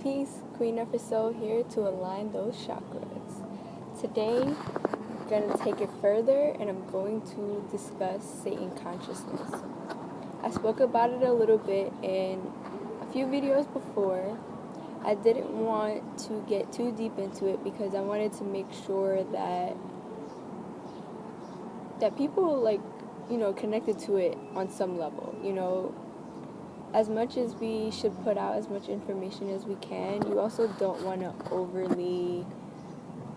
Peace, Queen of Soul here to align those chakras. Today, I'm going to take it further and I'm going to discuss Satan consciousness. I spoke about it a little bit in a few videos before. I didn't want to get too deep into it because I wanted to make sure that people connected to it on some level. As much as we should put out as much information as we can, you also don't want to overly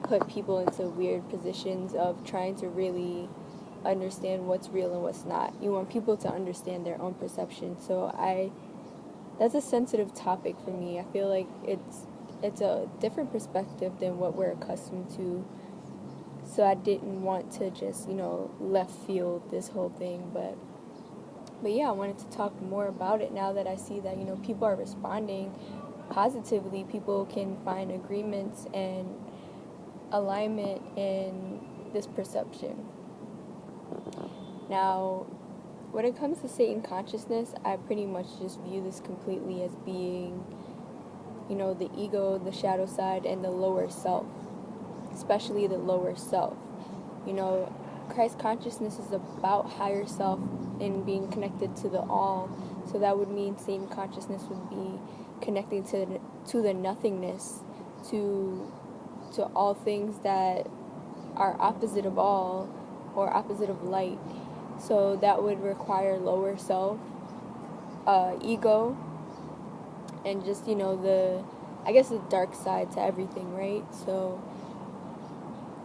put people into weird positions of trying to really understand what's real and what's not. You want people to understand their own perception. So that's a sensitive topic for me. I feel like it's a different perspective than what we're accustomed to. So I didn't want to just, left field this whole thing, but yeah, I wanted to talk more about it now that I see that, people are responding positively. People can find agreements and alignment in this perception. Now, when it comes to Satan consciousness, I pretty much just view this completely as being, the ego, the shadow side, and the lower self, especially the lower self. Christ consciousness is about higher self and being connected to the all. So that would mean Satan consciousness would be connecting to the nothingness, to all things that are opposite of all or opposite of light. So that would require lower self, ego, and just the dark side to everything, right? So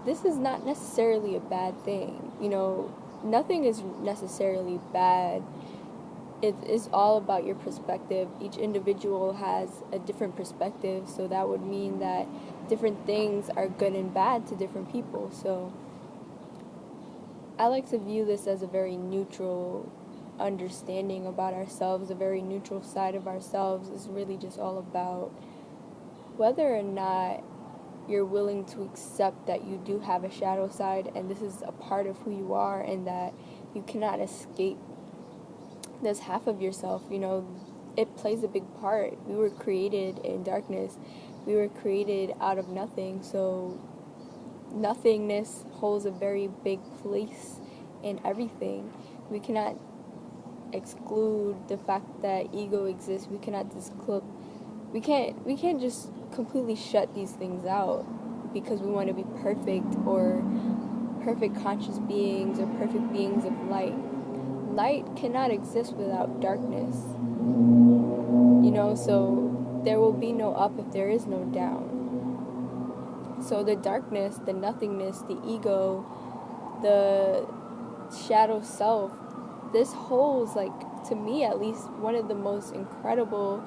this is not necessarily a bad thing. Nothing is necessarily bad. It is all about your perspective. Each individual has a different perspective, so that would mean that different things are good and bad to different people. So I like to view this as a very neutral understanding about ourselves. A very neutral side of ourselves is really just all about whether or not you're willing to accept that you do have a shadow side and this is a part of who you are and that you cannot escape this half of yourself. It plays a big part. We were created in darkness. We were created out of nothing. So nothingness holds a very big place in everything. We cannot exclude the fact that ego exists. We cannot we can't just completely shut these things out because we want to be perfect or perfect conscious beings or perfect beings of light. Light cannot exist without darkness. So there will be no up if there is no down. So the darkness, the nothingness, the ego, the shadow self, this holds, to me at least, one of the most incredible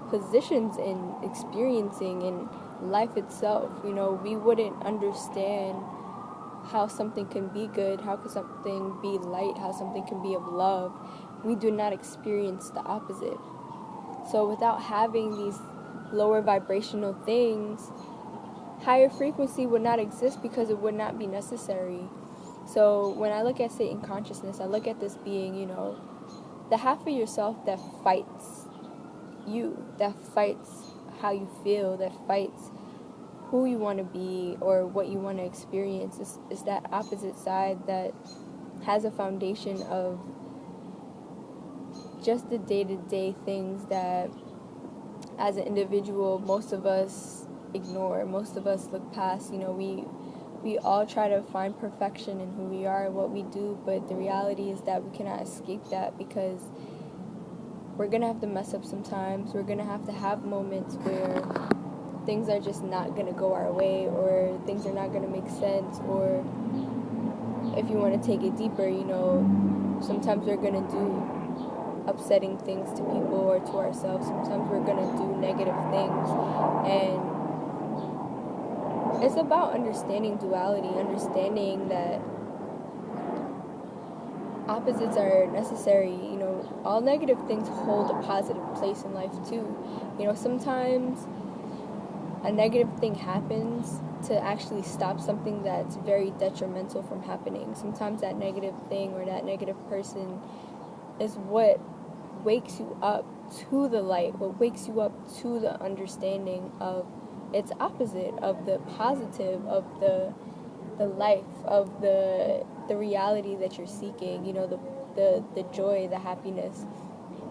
positions in experiencing in life itself. We wouldn't understand how something can be good, how can something be light, how something can be of love. We do not experience the opposite. So without having these lower vibrational things, higher frequency would not exist because it would not be necessary. So when I look at Satan consciousness, I look at this being, the half of yourself that fights you, that fights how you feel, that fights who you want to be or what you want to experience. Is that opposite side that has a foundation of just the day-to-day things that as an individual most of us ignore, most of us look past. We all try to find perfection in who we are and what we do, but the reality is that we cannot escape that because we're going to have to mess up sometimes. We're going to have moments where things are just not going to go our way or things are not going to make sense. Or if you want to take it deeper, sometimes we're going to do upsetting things to people or to ourselves. Sometimes we're going to do negative things. And it's about understanding duality, understanding that opposites are necessary. All negative things hold a positive place in life too. Sometimes a negative thing happens to actually stop something that's very detrimental from happening. Sometimes that negative thing or that negative person is what wakes you up to the light, what wakes you up to the understanding of its opposite, of the positive, of the life, of the reality that you're seeking, the joy, the happiness.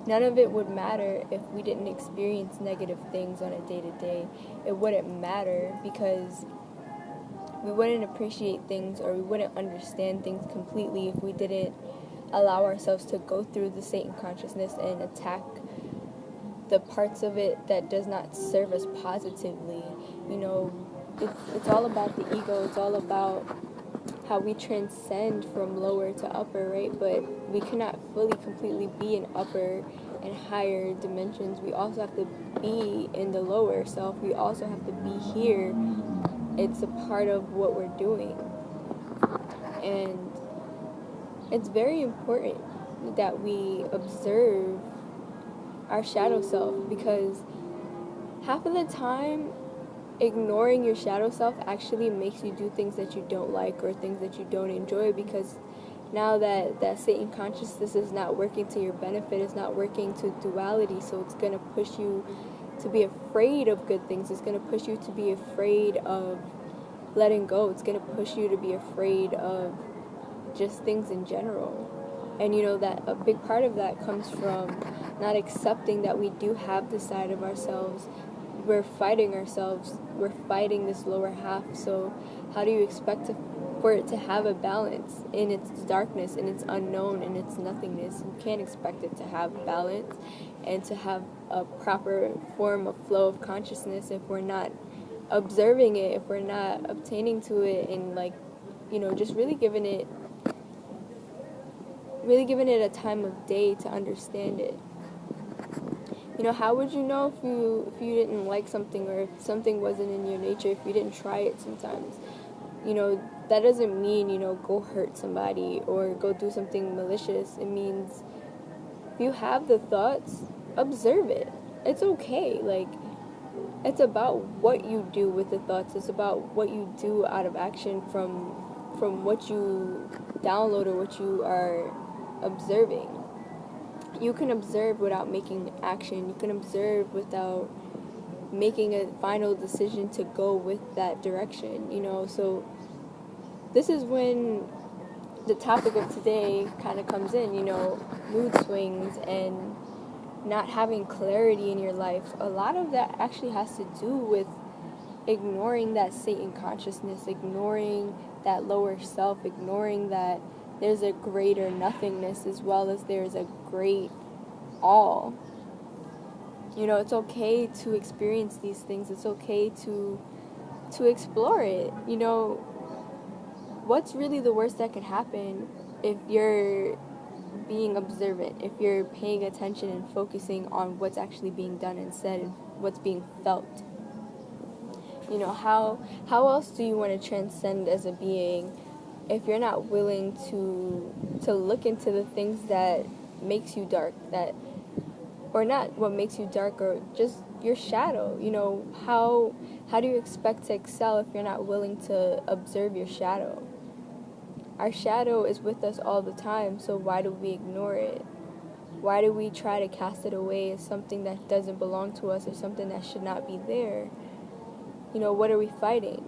None of it would matter if we didn't experience negative things on a day-to-day. It wouldn't matter because we wouldn't appreciate things, or we wouldn't understand things completely if we didn't allow ourselves to go through the Satan consciousness and attack the parts of it that does not serve us positively. It's all about the ego. It's all about how we transcend from lower to upper, right? But we cannot fully, completely be in upper and higher dimensions. We also have to be in the lower self. We also have to be here. It's a part of what we're doing. And it's very important that we observe our shadow self, because half of the time, ignoring your shadow self actually makes you do things that you don't like or things that you don't enjoy, because now that Satan consciousness is not working to your benefit, it's not working to duality, so it's going to push you to be afraid of good things. It's going to push you to be afraid of letting go. It's going to push you to be afraid of just things in general. And that a big part of that comes from not accepting that we do have this side of ourselves. We're fighting ourselves. We're fighting this lower half. So how do you expect for it to have a balance in its darkness, in its unknown, in its nothingness? You can't expect it to have balance and to have a proper form of flow of consciousness if we're not observing it, if we're not obtaining to it, and just really giving it a time of day to understand it. How would you know if you didn't like something, or if something wasn't in your nature, if you didn't try it sometimes? That doesn't mean, go hurt somebody or go do something malicious. It means if you have the thoughts, observe it. It's okay. It's about what you do with the thoughts. It's about what you do out of action from what you download or what you are observing. You can observe without making action. You can observe without making a final decision to go with that direction, So this is when the topic of today kind of comes in, mood swings and not having clarity in your life. A lot of that actually has to do with ignoring that Satan consciousness, ignoring that lower self, ignoring that there's a greater nothingness as well as there's a great all. It's okay to experience these things. It's okay to explore it. What's really the worst that could happen if you're being observant, if you're paying attention and focusing on what's actually being done and said and what's being felt? How else do you want to transcend as a being if you're not willing to look into the things that makes you dark, or not what makes you dark, or just your shadow? How do you expect to excel if you're not willing to observe your shadow? Our shadow is with us all the time, so why do we ignore it? Why do we try to cast it away as something that doesn't belong to us, or something that should not be there? What are we fighting?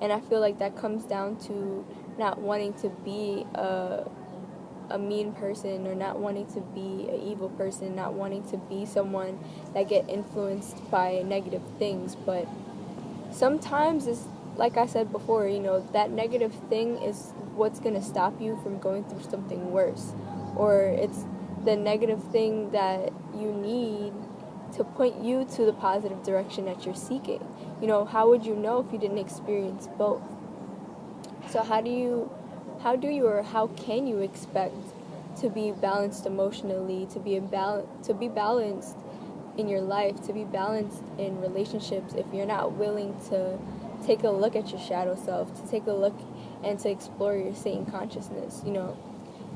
And I feel like that comes down to not wanting to be a mean person, or not wanting to be an evil person, not wanting to be someone that get influenced by negative things. But sometimes it's like I said before, that negative thing is what's going to stop you from going through something worse, or it's the negative thing that you need to point you to the positive direction that you're seeking. How would you know if you didn't experience both? So how can you expect to be balanced emotionally, to be balanced in your life, to be balanced in relationships, if you're not willing to take a look at your shadow self, to take a look and to explore your Satan consciousness?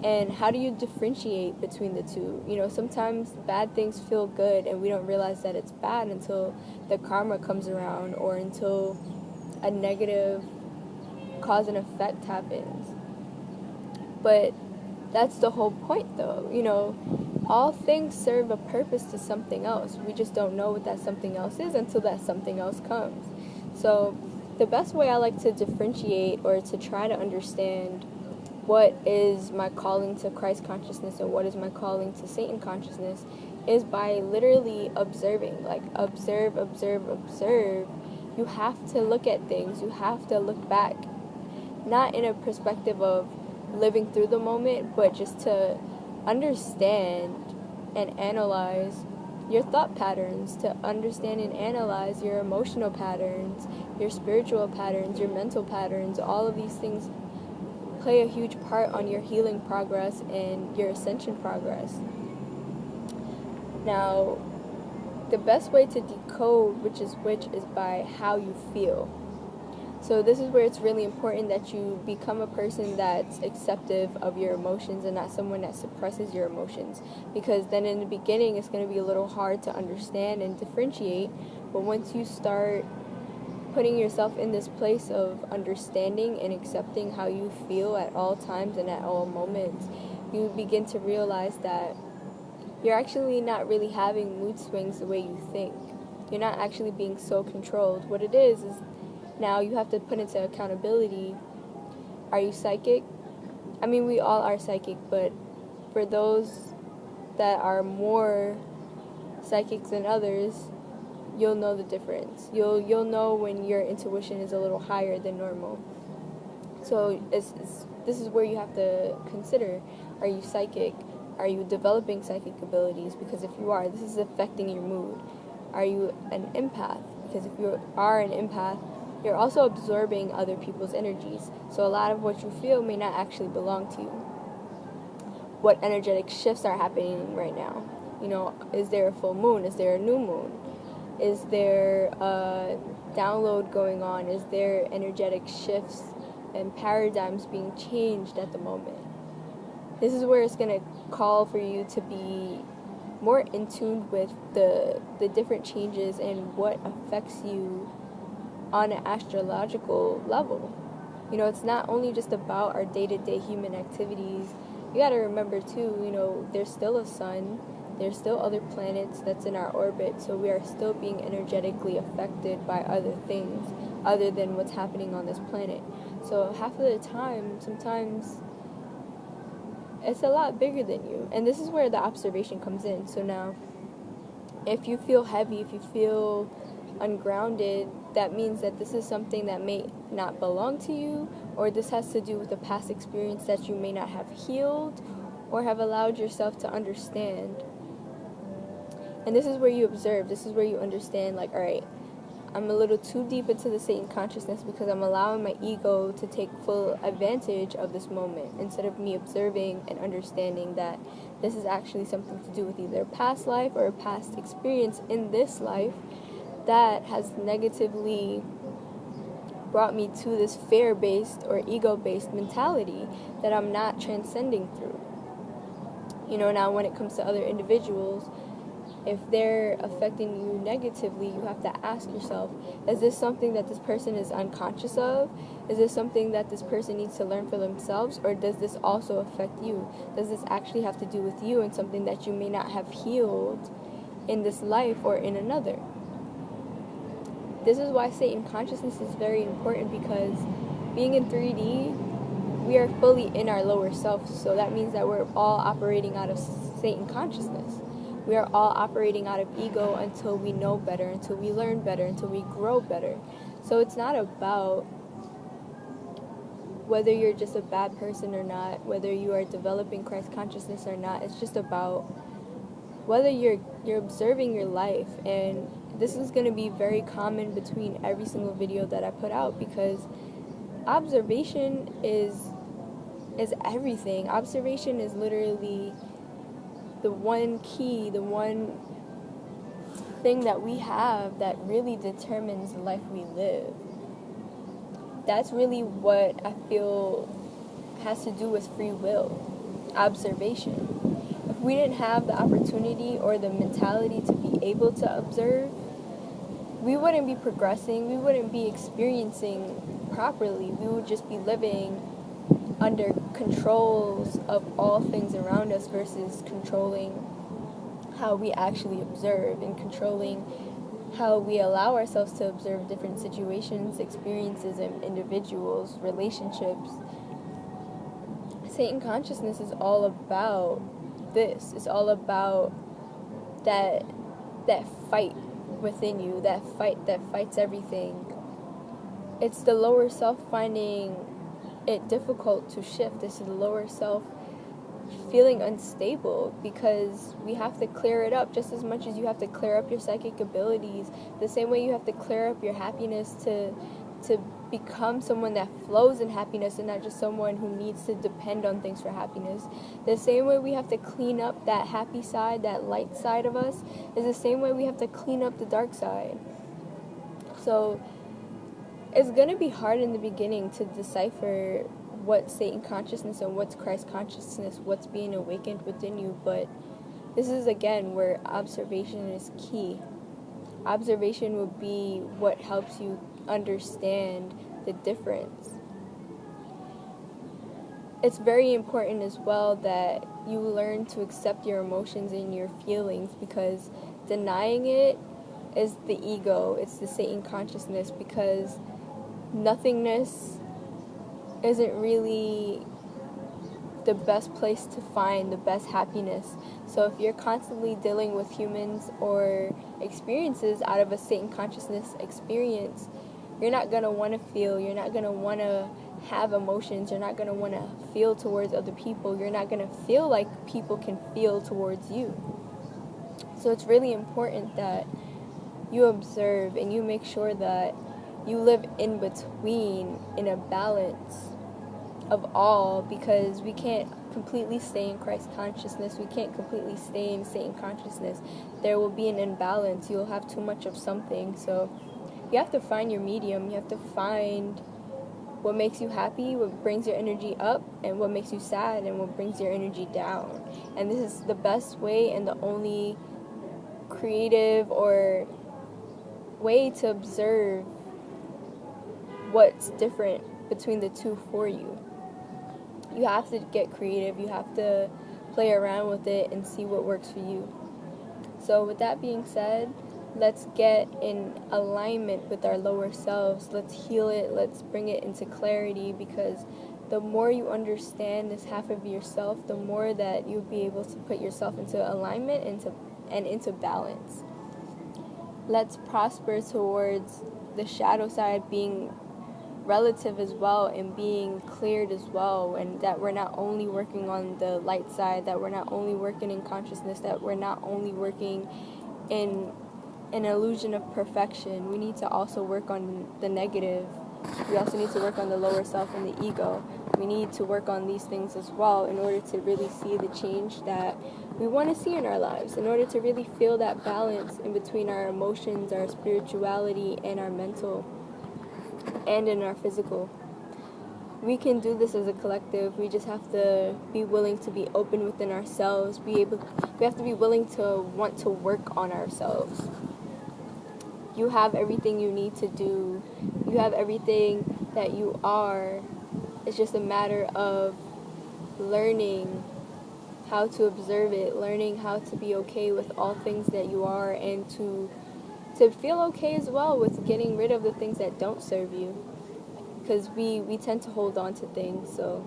And how do you differentiate between the two? Sometimes bad things feel good and we don't realize that it's bad until the karma comes around, or until a negative cause and effect happens. But that's the whole point, though. all things serve a purpose to something else. We just don't know what that something else is until that something else comes. So the best way I like to differentiate or to try to understand what is my calling to Christ consciousness and what is my calling to Satan consciousness is by literally observing. Like, observe, observe, observe. You have to look at things. You have to look back. Not in a perspective of living through the moment, but just to understand and analyze your thought patterns, to understand and analyze your emotional patterns, your spiritual patterns, your mental patterns. All of these things play a huge part on your healing progress and your ascension progress. Now, the best way to decode which is by how you feel. So this is where it's really important that you become a person that's acceptive of your emotions and not someone that suppresses your emotions. Because then in the beginning, it's going to be a little hard to understand and differentiate. But once you start putting yourself in this place of understanding and accepting how you feel at all times and at all moments, you begin to realize that you're actually not really having mood swings the way you think. You're not actually being so controlled. What it is now you have to put into accountability. Are you psychic? I mean, we all are psychic, but for those that are more psychics than others, you'll know the difference. You'll know when your intuition is a little higher than normal. So this is where you have to consider, are you psychic? Are you developing psychic abilities? Because if you are, this is affecting your mood. Are you an empath? Because if you are an empath, you're also absorbing other people's energies. So a lot of what you feel may not actually belong to you. What energetic shifts are happening right now? You know, is there a full moon? Is there a new moon? Is there a download going on? Is there energetic shifts and paradigms being changed at the moment? This is where it's going to call for you to be more in tune with the different changes and what affects you on an astrological level. You know, it's not only just about our day-to-day human activities. You got to remember too, you know, there's still a sun, there's still other planets that's in our orbit, so we are still being energetically affected by other things other than what's happening on this planet. So half of the time, sometimes it's a lot bigger than you. And this is where the observation comes in. So now, if you feel heavy, if you feel ungrounded, that means that this is something that may not belong to you, or this has to do with a past experience that you may not have healed or have allowed yourself to understand. And this is where you observe. This is where you understand, like, all right, I'm a little too deep into the Satan consciousness because I'm allowing my ego to take full advantage of this moment instead of me observing and understanding that this is actually something to do with either a past life or a past experience in this life that has negatively brought me to this fear-based or ego-based mentality that I'm not transcending through. You know, now when it comes to other individuals, if they're affecting you negatively, you have to ask yourself, is this something that this person is unconscious of? Is this something that this person needs to learn for themselves? Or does this also affect you? Does this actually have to do with you and something that you may not have healed in this life or in another? This is why Satan consciousness is very important, because being in 3D, we are fully in our lower self. So that means that we're all operating out of Satan consciousness. We are all operating out of ego until we know better, until we learn better, until we grow better. So it's not about whether you're just a bad person or not, whether you are developing Christ consciousness or not. It's just about whether you're observing your life. And this is going to be very common between every single video that I put out, because observation is everything. Observation is literally the one key, the one thing that we have that really determines the life we live. That's really what I feel has to do with free will, observation. If we didn't have the opportunity or the mentality to be able to observe, we wouldn't be progressing, we wouldn't be experiencing properly. We would just be living under controls of all things around us versus controlling how we actually observe and controlling how we allow ourselves to observe different situations, experiences, and individuals, relationships. Satan consciousness is all about this. It's all about that fight within you, that fight that fights everything. It's the lower self finding it difficult to shift. It's the lower self feeling unstable, because we have to clear it up just as much as you have to clear up your psychic abilities. The same way you have to clear up your happiness to become someone that flows in happiness and not just someone who needs to depend on things for happiness. The same way we have to clean up that happy side, that light side of us, is the same way we have to clean up the dark side. So it's going to be hard in the beginning to decipher what's Satan consciousness and what's Christ consciousness, what's being awakened within you, but this is again where observation is key. Observation will be what helps you understand the difference. It's very important as well that you learn to accept your emotions and your feelings, because denying it is the ego, it's the Satan consciousness, because nothingness isn't really the best place to find the best happiness. So if you're constantly dealing with humans or experiences out of a Satan consciousness experience, you're not going to want to feel, you're not going to want to have emotions, you're not going to want to feel towards other people, you're not going to feel like people can feel towards you. So it's really important that you observe and you make sure that you live in between, in a balance of all, because we can't completely stay in Christ consciousness, we can't completely stay in Satan consciousness. There will be an imbalance, you'll have too much of something. So you have to find your medium, you have to find what makes you happy, what brings your energy up, and what makes you sad and what brings your energy down. And this is the best way and the only creative or way to observe what's different between the two for you. You have to get creative, you have to play around with it and see what works for you. So with that being said, let's get in alignment with our lower selves. Let's heal it, let's bring it into clarity, because the more you understand this half of yourself, the more that you'll be able to put yourself into alignment and into balance. Let's prosper towards the shadow side being relative as well and being cleared as well, and that we're not only working on the light side, that we're not only working in consciousness, that we're not only working in an illusion of perfection. We need to also work on the negative. We also need to work on the lower self and the ego. We need to work on these things as well in order to really see the change that we want to see in our lives, in order to really feel that balance in between our emotions, our spirituality, and our mental, and in our physical. We can do this as a collective. We just have to be willing to be open within ourselves. We have to be willing to want to work on ourselves. You have everything you need to do. You have everything that you are. It's just a matter of learning how to observe it, learning how to be okay with all things that you are, and to feel okay as well with getting rid of the things that don't serve you. Because we tend to hold on to things. So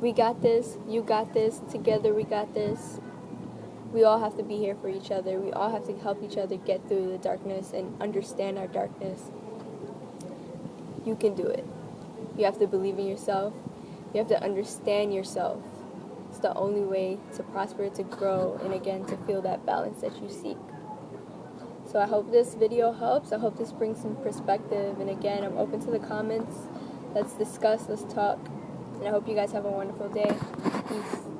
we got this, you got this, together we got this. We all have to be here for each other. We all have to help each other get through the darkness and understand our darkness. You can do it. You have to believe in yourself. You have to understand yourself. It's the only way to prosper, to grow, and again, to feel that balance that you seek. So I hope this video helps. I hope this brings some perspective. And again, I'm open to the comments. Let's discuss, let's talk. And I hope you guys have a wonderful day. Peace.